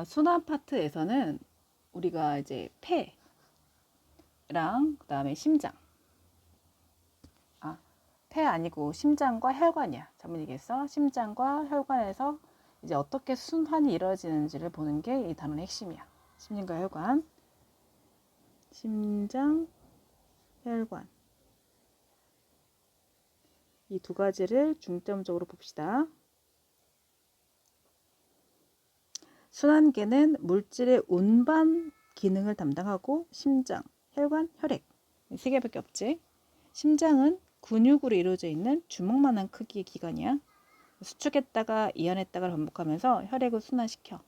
순환 파트에서는 우리가 이제 폐랑 그 다음에 심장, 폐 아니고 심장과 혈관이야. 잘못 얘기했어. 심장과 혈관에서 이제 어떻게 순환이 이루어지는지를 보는 게 이 단원의 핵심이야. 심장과 혈관, 심장, 혈관. 이 두 가지를 중점적으로 봅시다. 순환계는 물질의 운반 기능을 담당하고 심장, 혈관, 혈액 세 개밖에 없지. 심장은 근육으로 이루어져 있는 주먹만한 크기의 기관이야. 수축했다가 이완했다가 반복하면서 혈액을 순환시켜.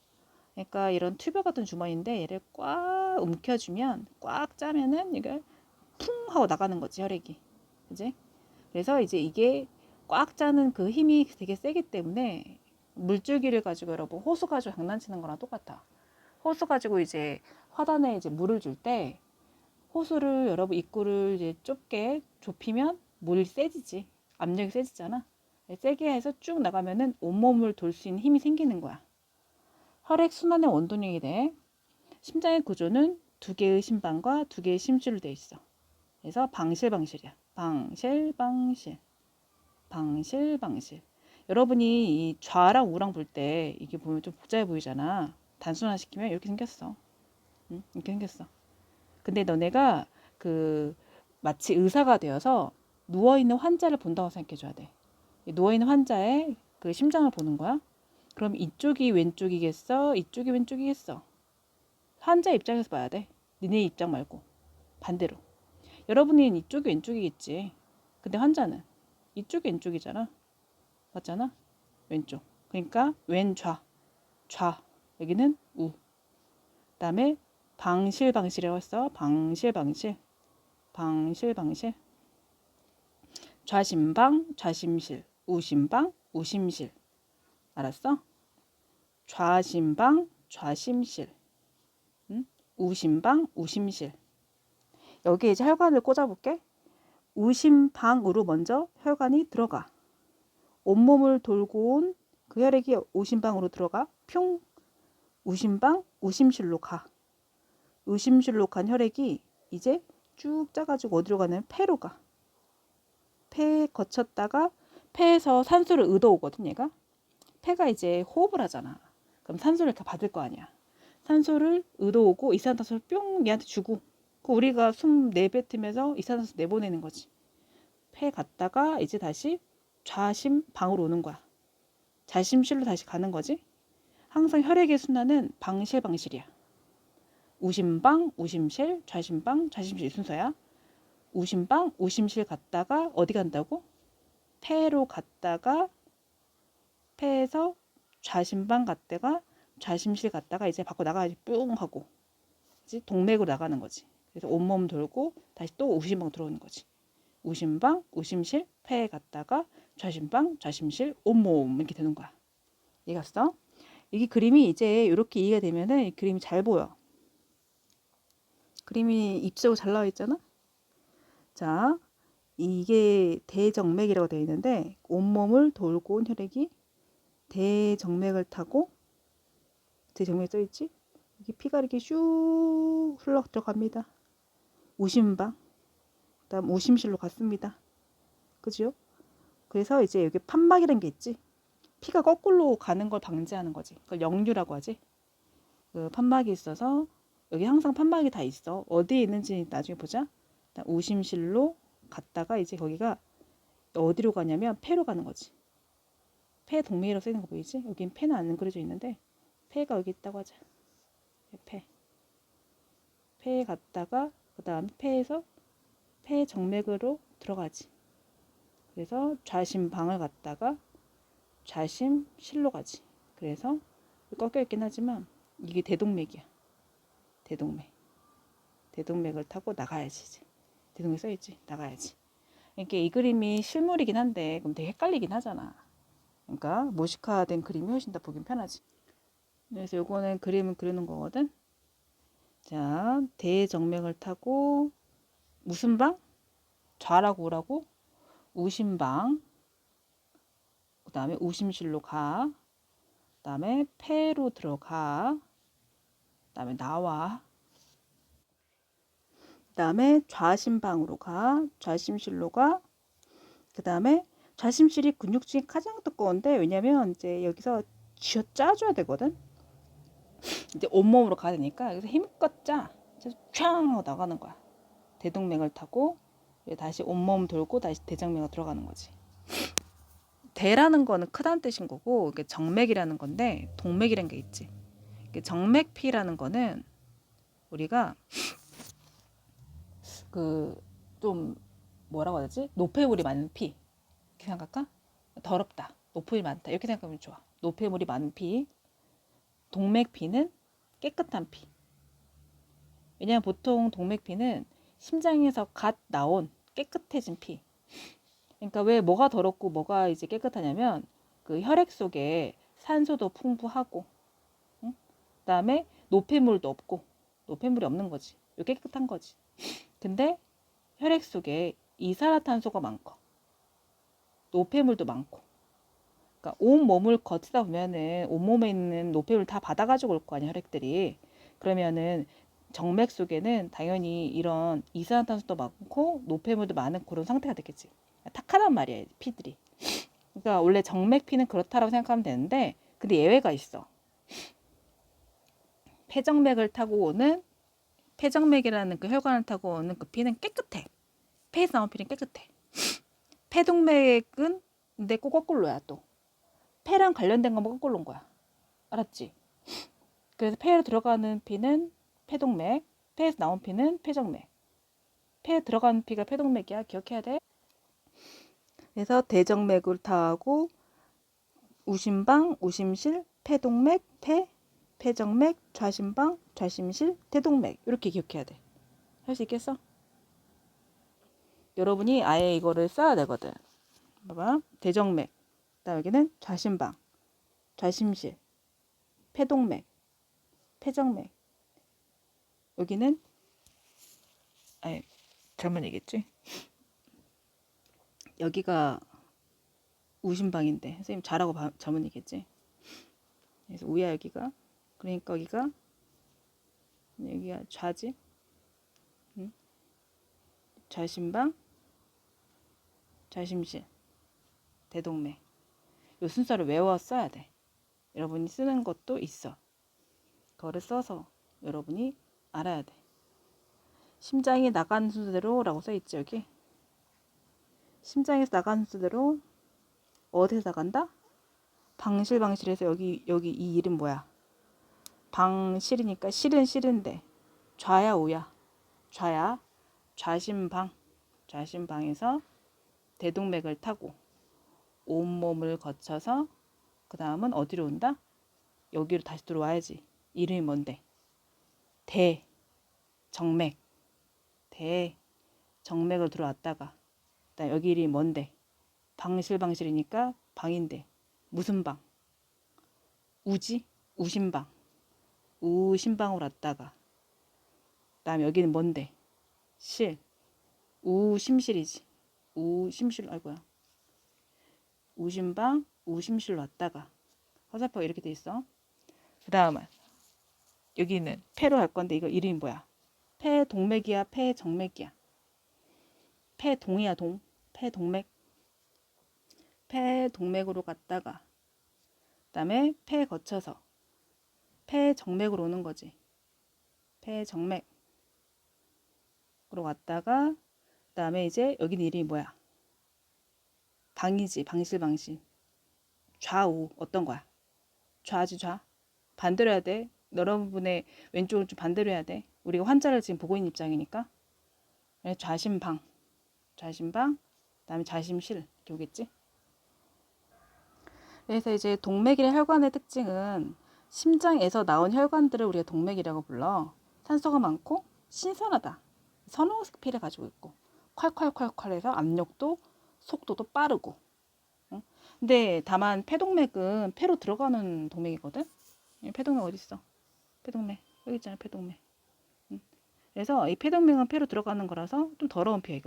그러니까 이런 튜브 같은 주머니인데 얘를 꽉 움켜주면 꽉 짜면은 이걸 풍 하고 나가는 거지, 혈액이. 그지? 그래서 이제 이게 꽉 짜는 그 힘이 되게 세기 때문에 물줄기를 가지고 여러분 호수 가지고 장난치는 거랑 똑같아. 호수 가지고 이제 화단에 이제 물을 줄 때 호수를 여러분 입구를 이제 좁게 좁히면 물이 세지지. 압력이 세지잖아. 세게 해서 쭉 나가면은 온몸을 돌 수 있는 힘이 생기는 거야. 혈액 순환의 원동력이 돼. 심장의 구조는 두 개의 심방과 두 개의 심줄로 돼 있어. 그래서 방실방실이야. 방실방실. 방실방실. 여러분이 이 좌랑 우랑 볼 때 이게 보면 좀 복잡해 보이잖아. 단순화시키면 이렇게 생겼어. 응? 이렇게 생겼어. 근데 너네가 그 마치 의사가 되어서 누워있는 환자를 본다고 생각해줘야 돼. 누워있는 환자의 그 심장을 보는 거야. 그럼 이쪽이 왼쪽이겠어? 이쪽이 왼쪽이겠어? 환자 입장에서 봐야 돼. 니네 입장 말고 반대로. 여러분이 이쪽이 왼쪽이겠지. 근데 환자는 이쪽이 왼쪽이잖아. 맞잖아? 왼쪽. 그러니까 왼좌, 좌. 여기는 우. 그다음에 방실방실이라고 했어. 방실방실. 방실방실. 좌심방, 좌심실. 우심방, 우심실. 알았어? 좌심방, 좌심실. 응? 우심방, 우심실. 여기 이제 혈관을 꽂아볼게. 우심방으로 먼저 혈관이 들어가. 온몸을 돌고 온 그 혈액이 우심방으로 들어가. 평. 우심방, 우심실로 가. 우심실로 간 혈액이 이제 쭉 짜가지고 어디로 가냐면 폐로 가. 폐에 거쳤다가 폐에서 산소를 얻어오거든 얘가. 폐가 이제 호흡을 하잖아. 그럼 산소를 이렇게 받을 거 아니야. 산소를 얻어오고 이산화탄소를 뿅 얘한테 주고 우리가 숨 내뱉으면서 이산화탄소 내보내는 거지. 폐 갔다가 이제 다시 좌심방으로 오는 거야. 좌심실로 다시 가는 거지. 항상 혈액의 순환은 방실방실이야. 우심방, 우심실, 좌심방, 좌심실 순서야. 우심방, 우심실 갔다가 어디 간다고? 폐로 갔다가 폐에서 좌심방 갔다가 좌심실 갔다가 이제 밖으로 나가야지 뿅 하고 이제 동맥으로 나가는 거지. 그래서 온몸 돌고 다시 또 우심방 들어오는 거지. 우심방, 우심실, 폐에 갔다가 좌심방, 좌심실, 온몸 이렇게 되는 거야. 이해갔어? 이게 그림이 이제 이렇게 이해가 되면은 이 그림이 잘 보여. 그림이 입체적으로 잘 나와 있잖아. 자, 이게 대정맥이라고 되어 있는데 온몸을 돌고 온 혈액이 대정맥을 타고 대정맥 써 있지? 이게 피가 이렇게 슉 흘러 들어갑니다. 우심방, 그다음 우심실로 갔습니다. 그죠? 그래서 이제 여기 판막이라는 게 있지. 피가 거꾸로 가는 걸 방지하는 거지. 그걸 역류라고 하지. 그 판막이 있어서 여기 항상 판막이 다 있어. 어디에 있는지 나중에 보자. 우심실로 갔다가 이제 거기가 어디로 가냐면 폐로 가는 거지. 폐 동맥이라고 쓰이는 거 보이지? 여긴 폐는 안 그려져 있는데 폐가 여기 있다고 하자. 폐에 갔다가 그 다음 폐에서 폐 정맥으로 들어가지. 그래서 좌심방을 갔다가 좌심실로 가지. 그래서 꺾여 있긴 하지만 이게 대동맥이야. 대동맥. 대동맥을 타고 나가야지 이제. 대동맥 써있지. 나가야지. 이게 이 그림이 실물이긴 한데 그럼 되게 헷갈리긴 하잖아. 그러니까 모식화된 그림이 훨씬 더 보긴 편하지. 그래서 요거는 그림을 그리는 거거든. 자, 대정맥을 타고 무슨 방? 좌라고 우라고? 우심방. 그 다음에 우심실로 가. 다음에 폐로 들어가. 다음에 나와. 다음에 좌심방으로 가. 좌심실로 가. 그 다음에 좌심실이 근육 중에 가장 두꺼운데, 왜냐면 이제 여기서 쥐어 짜줘야 되거든. 이제 온몸으로 가야 되니까 여기서 힘껏 짜. 그래서 촥 하고 나가는 거야. 대동맥을 타고 다시 온몸 돌고 다시 대정맥으로 들어가는 거지. 대라는 거는 크다는 뜻인 거고, 이게 정맥이라는 건데 동맥이라는 게 있지. 정맥피라는 거는 우리가 그 좀 뭐라고 해야 되지? 노폐물이 많은 피 이렇게 생각할까? 더럽다, 노폐물이 많다 이렇게 생각하면 좋아. 노폐물이 많은 피. 동맥피는 깨끗한 피. 왜냐면 보통 동맥피는 심장에서 갓 나온 깨끗해진 피. 그러니까 왜 뭐가 더럽고 뭐가 이제 깨끗하냐면 그 혈액 속에 산소도 풍부하고, 응? 그다음에 노폐물도 없고, 노폐물이 없는 거지. 깨끗한 거지. 근데 혈액 속에 이산화탄소가 많고 노폐물도 많고, 그러니까 온 몸을 거치다 보면은 온몸에 있는 노폐물 다 받아가지고 올 거 아니야, 혈액들이. 그러면은 정맥 속에는 당연히 이런 이산화탄소도 많고 노폐물도 많은 그런 상태가 되겠지. 탁하단 말이야, 피들이. 그러니까 원래 정맥 피는 그렇다라고 생각하면 되는데, 근데 예외가 있어. 폐정맥을 타고 오는, 폐정맥이라는 그 혈관을 타고 오는 그 피는 깨끗해. 폐에서 나온 피는 깨끗해. 폐동맥은 근데 꼭 거꾸로야. 또 폐랑 관련된 것만 거꾸로 온 거야. 알았지? 그래서 폐로 들어가는 피는 폐동맥, 폐에서 나온 피는 폐정맥. 폐에 들어가는 피가 폐동맥이야. 기억해야 돼. 그래서 대정맥을 타고 우심방, 우심실, 폐동맥, 폐정맥, 좌심방, 좌심실, 대동맥. 이렇게 기억해야 돼. 할 수 있겠어? 여러분이 아예 이거를 써야 되거든. 봐봐. 대정맥. 그다음 여기는 좌심방, 좌심실, 폐동맥, 폐정맥. 여기는 아예 잘못 얘기했지? 여기가 우심방인데 선생님 잘하고 잘못 얘기했지? 그래서 우야 여기가. 그러니까 여기가 좌지. 응? 좌심방, 좌심실, 대동맥. 요 순서를 외워 써야 돼. 여러분이 쓰는 것도 있어. 그거를 써서 여러분이 알아야 돼. 심장이 나가는 순서대로 라고 써있지 여기. 심장에서 나가는 순서대로 어디서 나간다? 방실방실에서 여기 이 이름 뭐야? 방실이니까 실은 실인데 좌야 우야? 좌야. 좌심방. 좌심방에서 대동맥을 타고 온몸을 거쳐서 그 다음은 어디로 온다? 여기로 다시 들어와야지. 이름이 뭔데? 대정맥. 대정맥을 들어왔다가 그다음 여기 이름이 뭔데? 방실방실이니까 방인데 무슨 방? 우지? 우심방. 우심방으로 왔다가 그다음 여기는 뭔데? 실. 우심실이지. 우심실. 아이고야. 우심방, 우심실로 왔다가 화살표가 이렇게 돼 있어. 그 다음은 여기는 폐로 갈 건데 이거 이름이 뭐야? 폐동맥이야, 폐정맥이야? 폐동이야, 동. 폐동맥. 폐동맥으로 갔다가 그다음에 폐 거쳐서 폐정맥으로 오는 거지. 폐정맥으로 왔다가 그다음에 이제 여기는 이름이 뭐야? 방이지. 방실방실. 좌우 어떤 거야? 좌지 좌. 반대로 해야 돼. 여러분의 왼쪽을 좀 반대로 해야 돼. 우리가 환자를 지금 보고 있는 입장이니까. 좌심방. 좌심방. 그다음에 좌심실. 이렇게 오겠지? 그래서 이제 동맥이나 혈관의 특징은 심장에서 나온 혈관들을 우리가 동맥이라고 불러. 산소가 많고 신선하다. 선호색 피를 가지고 있고 콸콸콸콸해서 압력도 속도도 빠르고. 응? 근데 다만 폐동맥은 폐로 들어가는 동맥이거든. 폐동맥 어디 있어? 폐동맥 여기 있잖아. 폐동맥. 응? 그래서 이 폐동맥은 폐로 들어가는 거라서 좀 더러운 피야.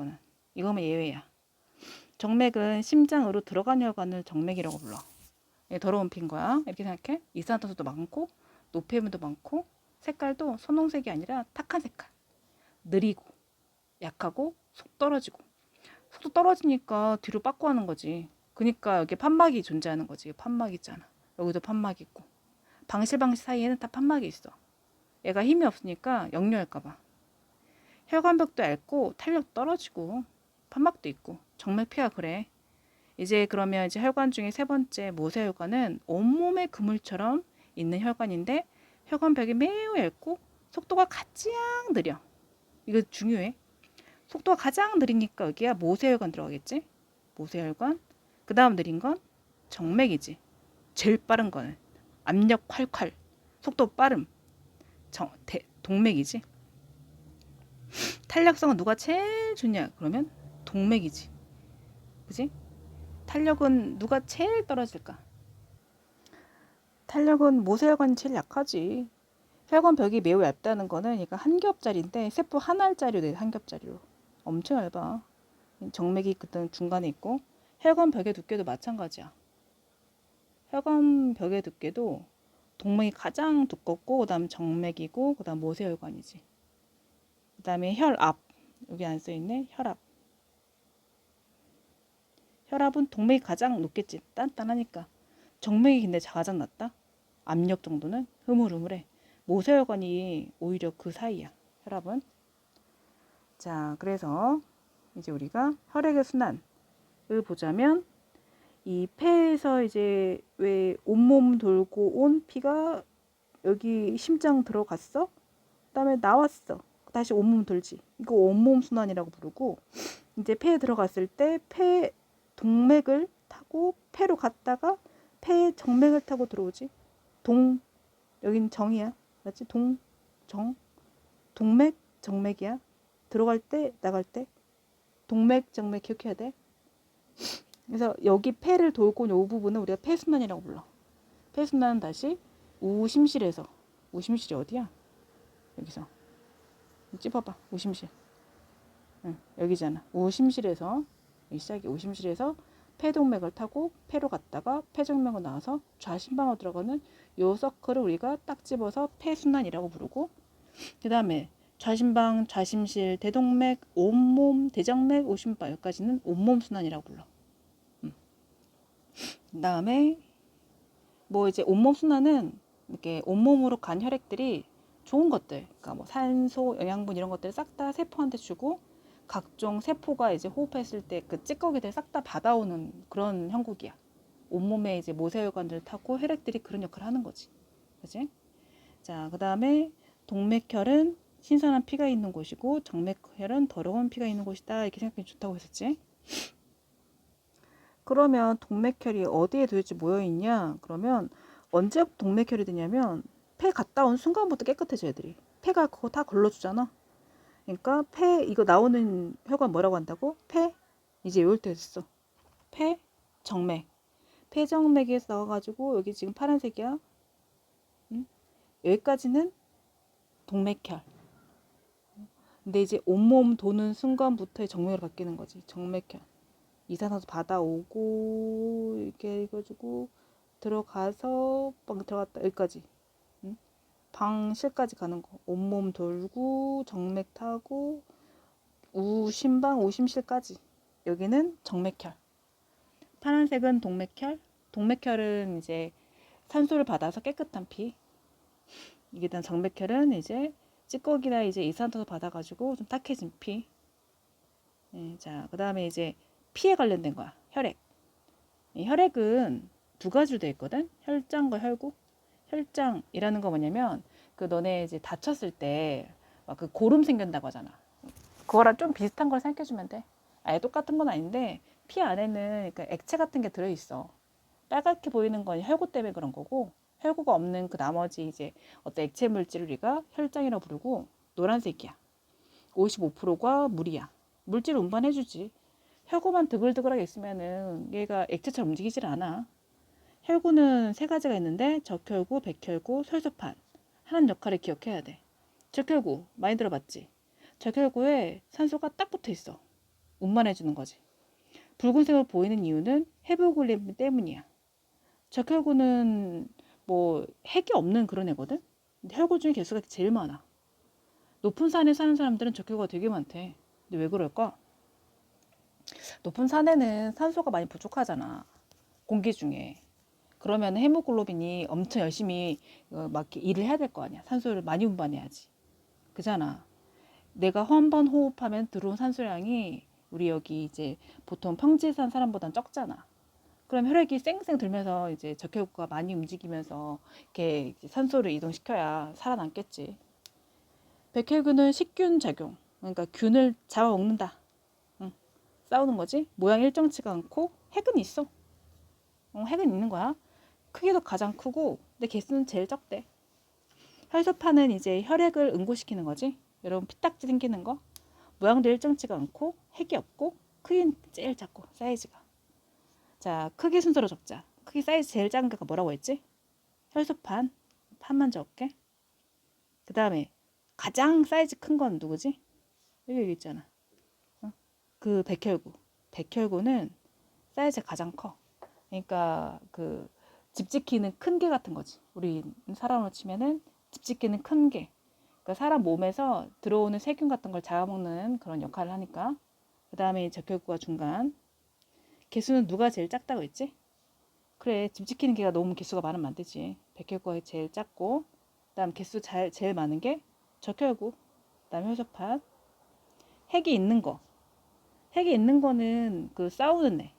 이거는 예외야. 정맥은 심장으로 들어간 혈관을 정맥이라고 불러. 더러운 피인 거야. 이렇게 생각해. 이산화탄소도 많고 노폐물도 많고 색깔도 선홍색이 아니라 탁한 색깔. 느리고 약하고 속 떨어지고. 속도 떨어지니까 뒤로 빠꾸 하는 거지. 그러니까 여기 판막이 존재하는 거지. 판막 있잖아. 여기도 판막 있고. 방실방실 사이에는 다 판막이 있어. 얘가 힘이 없으니까 역류할까 봐. 혈관벽도 얇고 탄력 떨어지고 판막도 있고 정맥피가 그래. 이제 그러면 이제 혈관 중에 세 번째 모세혈관은 온몸에 그물처럼 있는 혈관인데 혈관벽이 매우 얇고 속도가 가장 느려. 이거 중요해. 속도가 가장 느리니까 여기야 모세혈관 들어가겠지? 모세혈관. 그 다음 느린 건 정맥이지. 제일 빠른 거는 압력 콸콸. 속도 빠름. 동맥이지. 탄력성은 누가 제일 좋냐? 그러면 동맥이지. 그지? 탄력은 누가 제일 떨어질까? 탄력은 모세혈관이 제일 약하지. 혈관벽이 매우 얇다는 거는 그러니까 한 겹짜리인데 세포 한 알짜리로 돼. 한 겹짜리로. 엄청 얇아. 정맥이 그때 중간에 있고 혈관벽의 두께도 마찬가지야. 혈관벽의 두께도 동맥이 가장 두껍고 그 다음 정맥이고 그 다음 모세혈관이지. 그 다음에 혈압. 여기 안 써있네. 혈압. 혈압은 동맥이 가장 높겠지. 단단하니까. 정맥이 근데 가장 낮다. 압력 정도는 흐물흐물해. 모세혈관이 오히려 그 사이야. 혈압은. 자, 그래서 이제 우리가 혈액의 순환을 보자면 이 폐에서 이제 왜 온몸 돌고 온 피가 여기 심장 들어갔어? 그다음에 나왔어. 다시 온몸 돌지. 이거 온몸 순환이라고 부르고 이제 폐에 들어갔을 때 폐 동맥을 타고 폐로 갔다가 폐 정맥을 타고 들어오지. 여긴 정이야. 맞지? 동맥, 정맥이야. 들어갈 때, 나갈 때. 동맥, 정맥 기억해야 돼. 그래서 여기 폐를 돌고 이 부분은 우리가 폐순환이라고 불러. 폐순환은 다시 우심실에서. 우심실이 어디야? 여기서. 찝어봐. 우심실. 응, 여기잖아. 우심실에서. 여기 시작이 우심실에서 폐동맥을 타고 폐로 갔다가 폐정맥으로 나와서 좌심방으로 들어가는 요 서클을 우리가 딱 집어서 폐순환이라고 부르고 그 다음에 좌심방, 좌심실, 대동맥, 온몸, 대정맥, 오심방 여기까지는 온몸 순환이라고 불러. 그 다음에 뭐 이제 온몸 순환은 이렇게 온몸으로 간 혈액들이 좋은 것들, 그러니까 뭐 산소, 영양분 이런 것들 싹 다 세포한테 주고 각종 세포가 이제 호흡했을 때 그 찌꺼기들 싹 다 받아오는 그런 형국이야. 온몸에 이제 모세혈관들 타고 혈액들이 그런 역할을 하는 거지. 그지? 자, 그 다음에 동맥혈은 신선한 피가 있는 곳이고 정맥혈은 더러운 피가 있는 곳이다. 이렇게 생각하면 좋다고 했었지. 그러면 동맥혈이 어디에 도대체 모여있냐? 그러면 언제 동맥혈이 되냐면 폐 갔다 온 순간부터 깨끗해져 애들이. 폐가 그거 다 걸러주잖아. 그러니까 폐 이거 나오는 혈관 뭐라고 한다고? 폐 이제 요럴 때 됐어. 폐 정맥. 폐정맥에서 나와가지고 여기 지금 파란색이야. 여기까지는 동맥혈. 근데 이제 온몸 도는 순간부터 정맥으로 바뀌는 거지. 정맥혈. 이산화도 받아오고 이렇게 해가지고 들어가서 방 들어갔다 여기까지. 방실까지 가는 거. 온몸 돌고 정맥 타고 우심방 오심실까지. 여기는 정맥혈. 파란색은 동맥혈. 동맥혈은 이제 산소를 받아서 깨끗한 피. 이게 단 정맥혈은 이제 찌꺼기나 이제 이산화도 받아가지고 좀 탁해진 피. 자, 그 다음에 이제 피에 관련된 거야. 혈액. 이 혈액은 두 가지로 되어 있거든. 혈장과 혈구. 혈장이라는 거 뭐냐면 그 너네 이제 다쳤을 때 막 그 고름 생긴다고 하잖아. 그거랑 좀 비슷한 걸 생각해주면 돼. 아예 똑같은 건 아닌데 피 안에는 그러니까 액체 같은 게 들어있어. 빨갛게 보이는 건 혈구 때문에 그런 거고 혈구가 없는 그 나머지 이제 어떤 액체 물질을 우리가 혈장이라고 부르고 노란색이야. 55%가 물이야. 물질을 운반해주지. 혈구만 드글드글하게 있으면은 얘가 액체처럼 움직이질 않아. 혈구는 세 가지가 있는데 적혈구, 백혈구, 혈소판 하는 역할을 기억해야 돼. 적혈구 많이 들어봤지? 적혈구에 산소가 딱 붙어 있어. 운반해주는 거지. 붉은색으로 보이는 이유는 헤모글로빈 때문이야. 적혈구는 뭐 핵이 없는 그런 애거든. 근데 혈구 중에 개수가 제일 많아. 높은 산에 사는 사람들은 적혈구가 되게 많대. 근데 왜 그럴까? 높은 산에는 산소가 많이 부족하잖아. 공기 중에. 그러면 헤모글로빈이 엄청 열심히 막 이렇게 일을 해야 될 거 아니야. 산소를 많이 운반해야지. 그잖아. 내가 한 번 호흡하면 들어온 산소량이 우리 여기 이제 보통 평지에 산 사람보다는 적잖아. 그럼 혈액이 쌩쌩 돌면서 이제 적혈구가 많이 움직이면서 이렇게 산소를 이동시켜야 살아남겠지. 백혈구는 식균 작용, 그러니까 균을 잡아먹는다. 응, 싸우는 거지. 모양 일정치가 않고 핵은 있어. 핵은 있는 거야. 크기도 가장 크고, 근데 개수는 제일 적대. 혈소판은 이제 혈액을 응고시키는 거지. 여러분 피딱지 생기는 거. 모양도 일정치가 않고 핵이 없고 크기는 제일 작고 사이즈가. 자, 크기 순서로 적자. 크기 사이즈 제일 작은 거가 뭐라고 했지? 혈소판. 판만 적을게. 그 다음에 가장 사이즈 큰 건 누구지? 여기 있잖아. 그 백혈구. 백혈구는 사이즈가 가장 커. 그러니까 그 집 지키는 큰 개 같은 거지. 우리 사람으로 치면은 집 지키는 큰 개. 그러니까 사람 몸에서 들어오는 세균 같은 걸 잡아먹는 그런 역할을 하니까. 그 다음에 적혈구가 중간. 개수는 누가 제일 작다고 했지? 그래, 집 지키는 개가 너무 개수가 많으면 안 되지. 백혈구가 제일 작고, 그다음 개수 제일 많은 게 적혈구, 그다음 혈소판. 핵이 있는 거. 핵이 있는 거는 그 싸우는 애.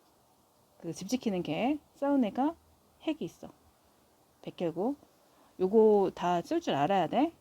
그 집 지키는 개, 싸우는 애가 핵이 있어. 백혈구. 요거 다 쓸 줄 알아야 돼.